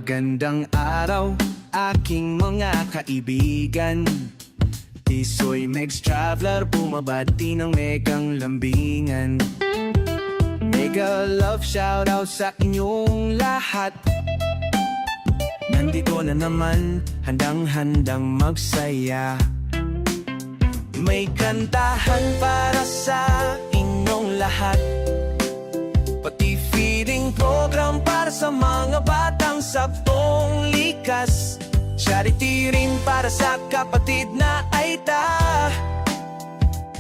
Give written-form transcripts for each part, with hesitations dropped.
Magandang araw, aking mga kaibigan. Tisoy Megs Traveler, bumabati ng megang lambingan. Mega love shoutout sa inyong lahat. Nandito na naman, handang-handang magsaya. May kantahan para sa inyong lahat. Pati feeding program para sa mga batang sabong likas. Charity rin para sa kapatid na aita.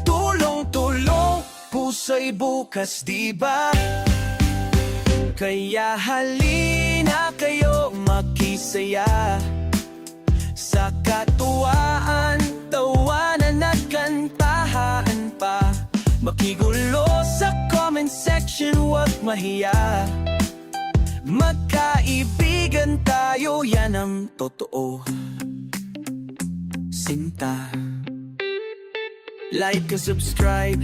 Tulong-tulong, puso'y bukas, diba? Kaya halina kayo makisaya sa katuwaan, tawanan at kantahan pa. Makigulo sa comment section, huwag mahiya. Magkaibigan tayo, yan ang totoo. Sinta, like and subscribe,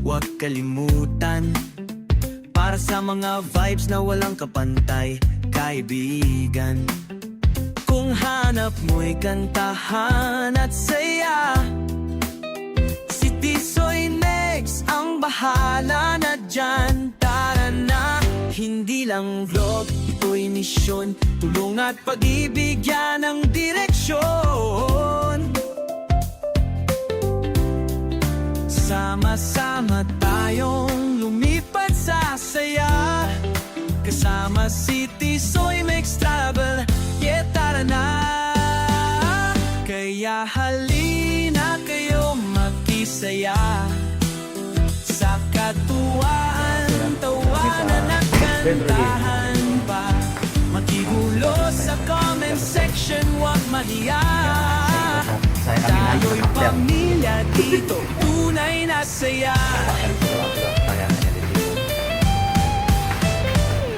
huwag kalimutan. Para sa mga vibes na walang kapantay, kaibigan. Kung hanap mo'y kantahan at saya, si Tisoy Megs ang bahala na dyan. Tara na, hindi lang vlog, ito'y misyon. Tulong at pag-ibig, yan ang direksyon. Sama-sama tayong lumipat sa saya. Kasama si Tisoy Megs Travel, yeah, tara na. Kaya halina kayo makisaya sa katuwaan, tawanan at kantahan pa. Makigulo sa comment section, huwag mahiya. Tayo'y pamilya dito, tunay na saya.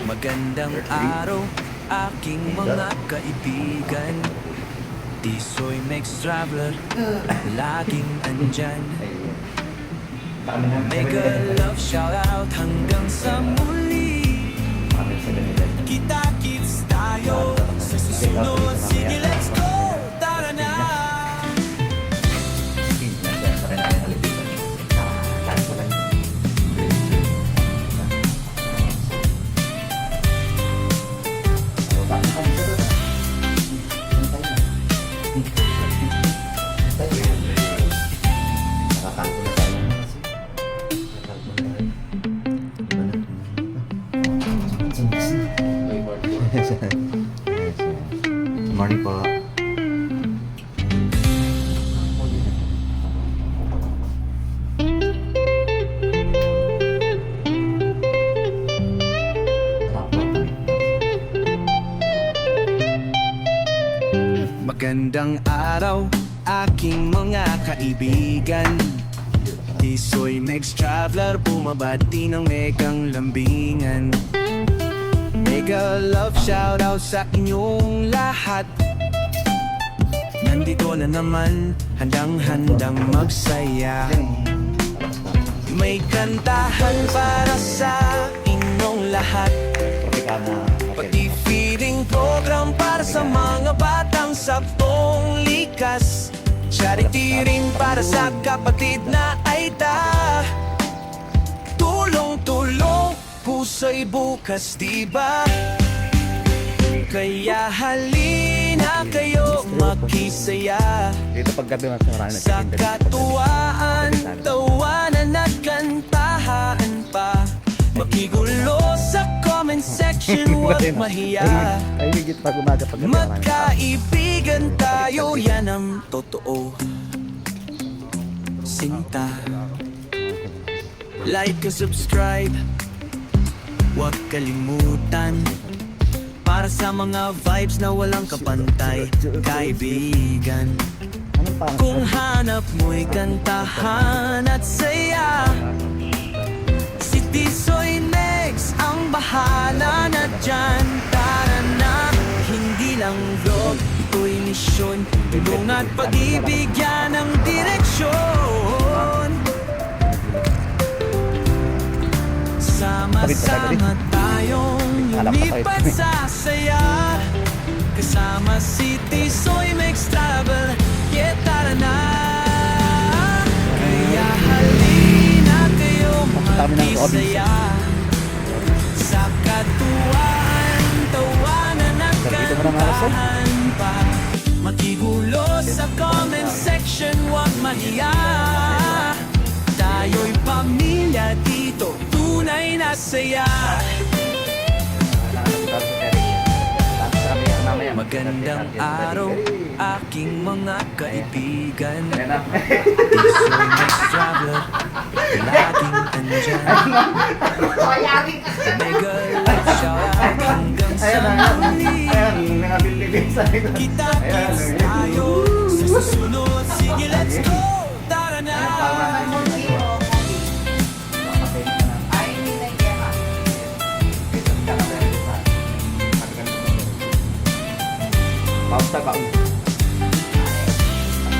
Magandang araw, aking mga kaibigan. Tisoy Megs Traveler, laging andyan. Mega love shoutout hanggang sa muli. Kita-kits tayo sa susunod. Sige, let's go! Tara na! Morning po. Magandang araw, aking mga kaibigan. Tisoy Megs Traveler, bumabati ng megang lambingan. Mega love shoutout sa inyong lahat. Nandito na naman, handang-handang magsaya. May kantahan para sa inyong lahat. Pati feeding program para sa mga batang sabong likas. Charity rin para sa kapatid na aita. Tulong-tulong, puso'y bukas, diba? Kaya halina kayo makisaya Dito paggabi mas marami sa katuwaan, tawanan at kantahan pa. Makigulo sa comment section, huwag mahiya. Ay, higit pag umaga paggabi. Magkaibigan tayo, yan ang totoo. Sinta, like and subscribe, huwag kalimutan. Para sa mga vibes na walang kapantay, kaibigan. Kung hanap mo'y kantahan at saya, si Tisoy Megs ang bahala na dyan. Tara na, hindi lang vlog, ito'y misyon. Tulong at pag-ibig, yan ang direksyon. Sama-sama tayong lumipat sa saya. Kasama si Tisoy Mix Travel, yeah tara na. Kaya halina kayo makisaya. Sa katuwaan, tawanan at kantahan pa. Makigulo sa comment section, huwag mahiya. Tayo'y pamilya dito, tunay na saya. Magandang araw, aking mga kaibigan. Tisoy Mix Traveler, laging andyan. Mega love shoutout hanggang sa muli. Kita-kits tayo sa susunod. Sige, let's go! Tara na! Pausta ka.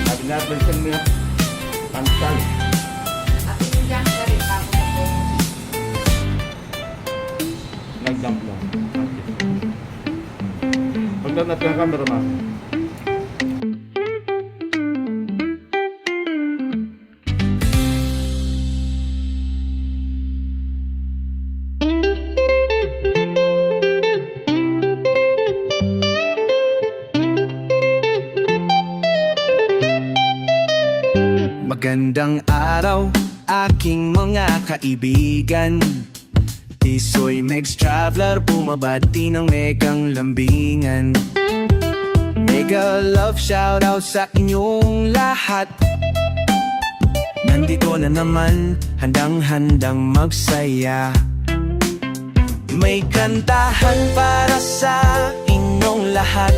Sabi nga, bensin mo yung pansal. Nag-dump lang. Pagdat natin ang camera, ma. Magandang araw, aking mga kaibigan. Tisoy Mix Traveler, bumabati ng megang lambingan. Mega love shoutout sa inyong lahat. Nandito na naman, handang-handang magsaya. May kantahan para sa inyong lahat.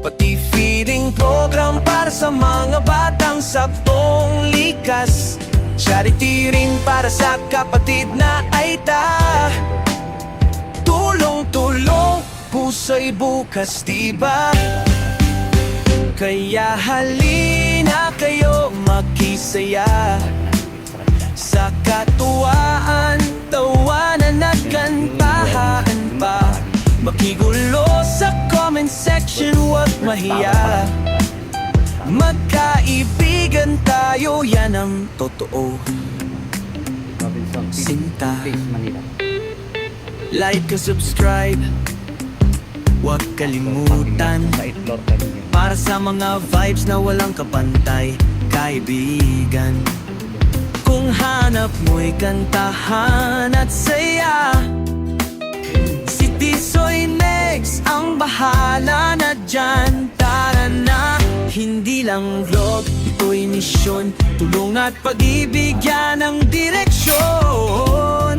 Pati feeding program para sa mga batang sabong likas. Charity rin para sa kapatid na aita. Tulong-tulong, puso'y bukas, diba? Kaya halina kayo makisaya. Sa katuwaan, tawanan at kantahan pa. Makigulo sa comment section, huwag mahiya. Magkaibigan tayo, yan ang totoo. Sinta, like and subscribe. Huwag kalimutan. Para sa mga vibes na walang kapantay, kaibigan. Kung hanap mo'y kantahan at saya, si Tisoy Mix ang bahala na dyan. Tara na, hindi lang vlog, ito'y misyon. Tulong at pag-ibig, yan ang direksyon.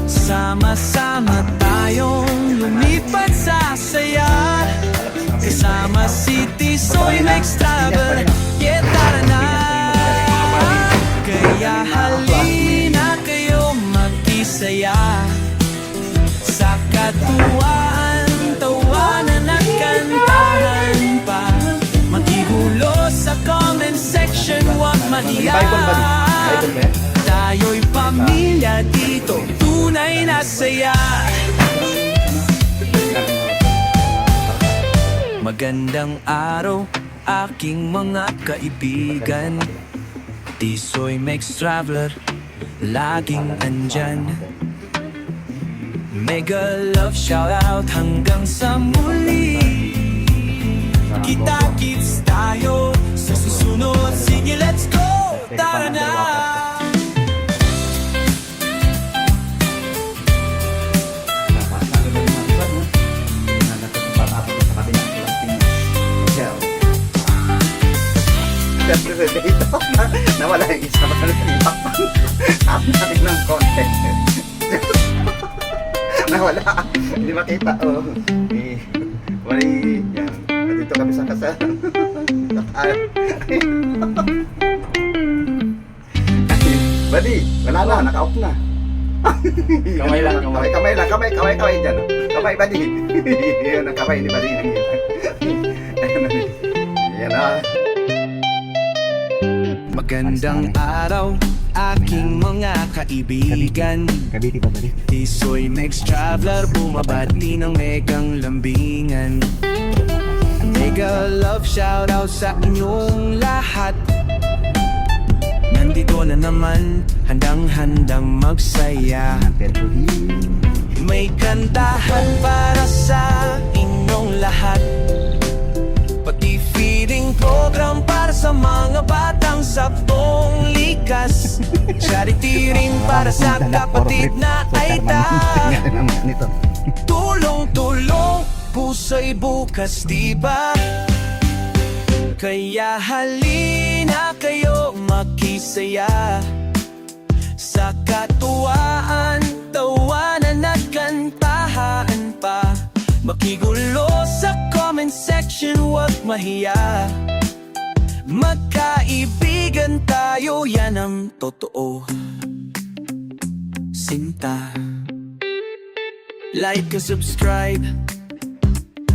Sama-sama tayong lumipat sa saya. Kasama si Tisoy Mix Travel, yeah tara na. Kaya halina kayo magkisaya. Sa katuwaan, tawanan at kantahan pa. Maghihulo sa comment section, huwag mahiya. Tayo'y pamilya dito, tunay na saya. Magandang araw, aking mga kaibigan. Tisoy Mix Traveler, laging andyan. Mega love shoutout hanggang sa muli. Kita-kits tayo sa susunod. Sige, let's go! Tara na! Dito nawala yung isa pa up natin ng content. Nawala, hindi makita. Oh, wali yan. Dito kami sa kasal. Buddy, wala na, naka-off na. Kamay lang, kamay dyan. Kamay, buddy. Yun ang kamay ni buddy. Yan na. Magandang araw, aking mga kaibigan. Kabiti pa ba di? Tisoy Megs Traveler, bumabati ng megang lambingan. Mega love shoutout sa inyong lahat. Nandito na naman, handang-handang magsaya. May kantahan para sa inyong lahat. Pati feeding program para sa mga batang sapong likas. Charity rin para sa kapatid na aita. Tulong-tulong, puso'y bukas, diba? Kaya halina kayo makisaya sa katuwaan, tawanan at kantahan pa. Makigulo sa comment section, huwag mahiya. Magkaibigan tayo, yan ang totoo. Sinta, like and subscribe,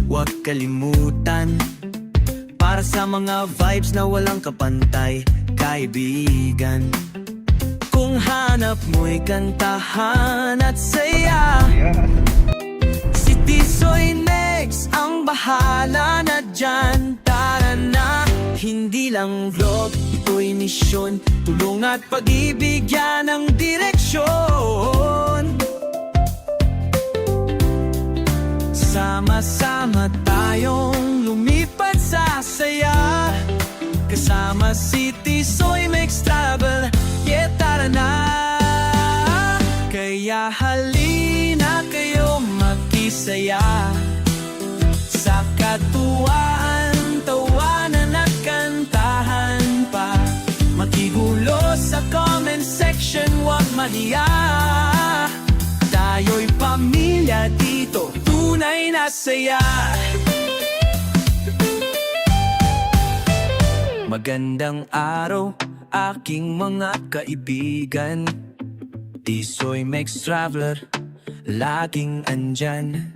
huwag kalimutan. Para sa mga vibes na walang kapantay, kaibigan. Kung hanap mo'y kantahan at saya, si Tisoy Megs ang bahala na dyan. Tara na, hindi lang vlog, ito'y misyon. Tulong at pag-ibig, yan ang direksyon. Sama-sama tayong lumipat sa saya. Kasama si Tisoy Megs Travel, yeah, tara na. Kaya halina kayo makisaya sa katuwaan, tawanan at kantahan pa. Makigulo sa comment section, huwag mahiya. Tayo'y pamilya dito, tunay na saya. Magandang araw, aking mga kaibigan. Tisoy Megs Traveler, laging andyan.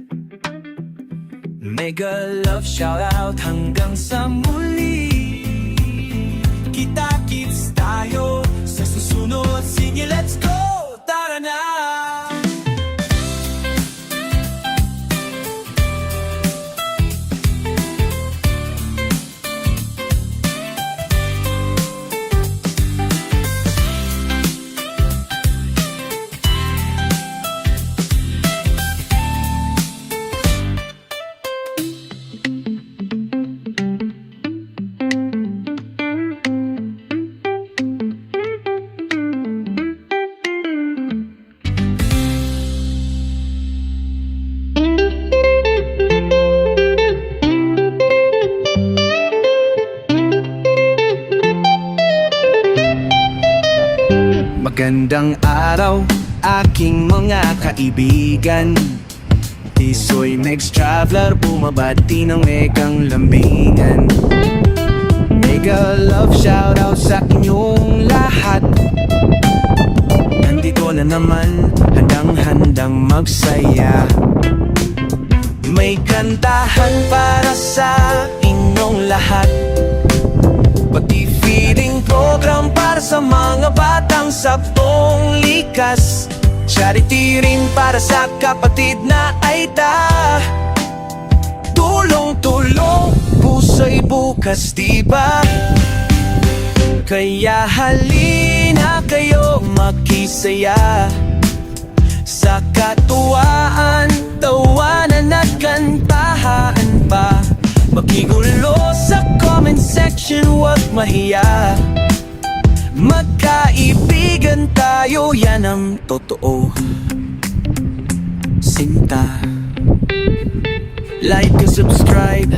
Mega love shoutout hanggang sa muli. Kita-kits tayo sa susunod. Sige, let's go! Tara na! Magandang araw, aking mga kaibigan. Tisoy Megs Traveler, bumabati ng megang lambingan. Mega love shoutout sa inyong lahat. Nandito na naman, handang-handang magsaya. May kantahan para sa inyong lahat. Pati feeding program para sa mga batang sapong likas. Charity rin para sa kapatid na aita. Tulong-tulong, puso'y bukas, diba? Kaya halina kayo makisaya sa katuwaan, tawanan at kantahan pa. Makigulo sa comment section, huwag mahiya. Magkaibigan tayo, yan ang totoo. Sinta, like and subscribe,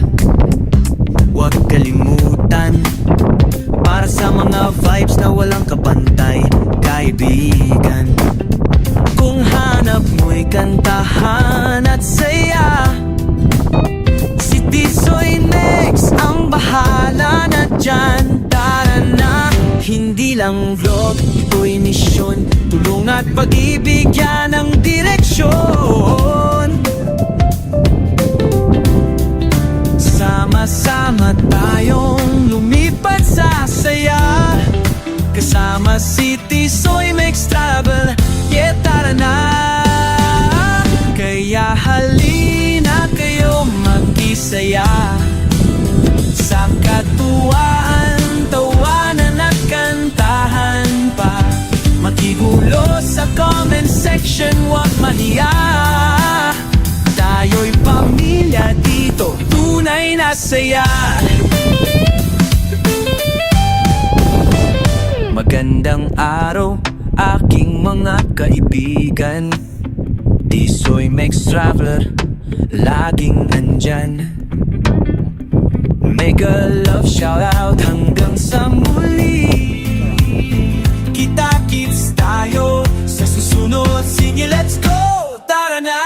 huwag kalimutan. Para sa mga vibes na walang kapantay, kaibigan. Kung hanap mo'y kantahan at saya, si Tisoy Megs ang bahala na dyan. Tara na, hindi lang vlog, ito'y misyon. Tulong at pag-ibig, yan ang direksyon. Sama-sama tayong lumipat sa saya. Kasama si Tisoy Mix Travel, yeah tara na. Kaya halina kayo mag-isaya sa katuwaan, tawanan at kantahan pa. Makigulo sa comment section, huwag mahiya. Tayo'y pamilya dito, tunay na saya. Magandang araw, aking mga kaibigan. Tisoy Mix Traveler, laging nandyan. Mega love shoutout hanggang sa muli. Kita-kits tayo sa susunod. Sige, let's go! Tara na!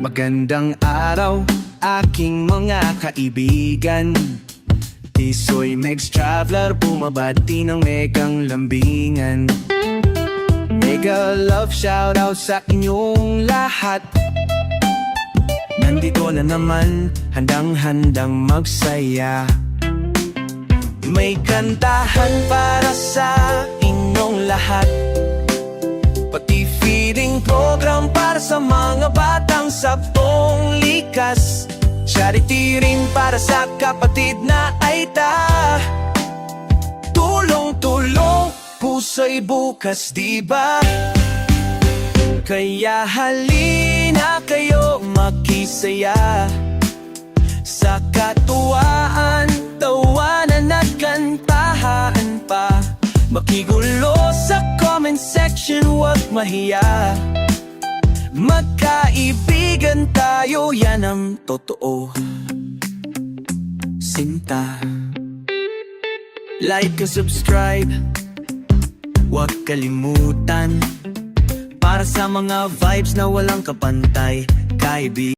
Magandang araw, aking mga kaibigan. Tisoy Mix Traveler, bumabati ng megang lambingan. Mega love shoutout sa inyong lahat. Nandito na naman, handang-handang magsaya. May kantahan para sa inyong lahat. Pati feeding program para sa mga batang sapong likas. Charity rin para sa kapatid na aita. Tulong-tulong, puso'y bukas, diba? Kaya halina kayo makisaya sa katuwaan, tawanan at kantahan pa. Makigulo sa comment section, huwag mahiya. Magkaibigan tayo, yan ang totoo. Sinta, like and subscribe, huwag kalimutan. Para sa mga vibes na walang kapantay, kaibigan.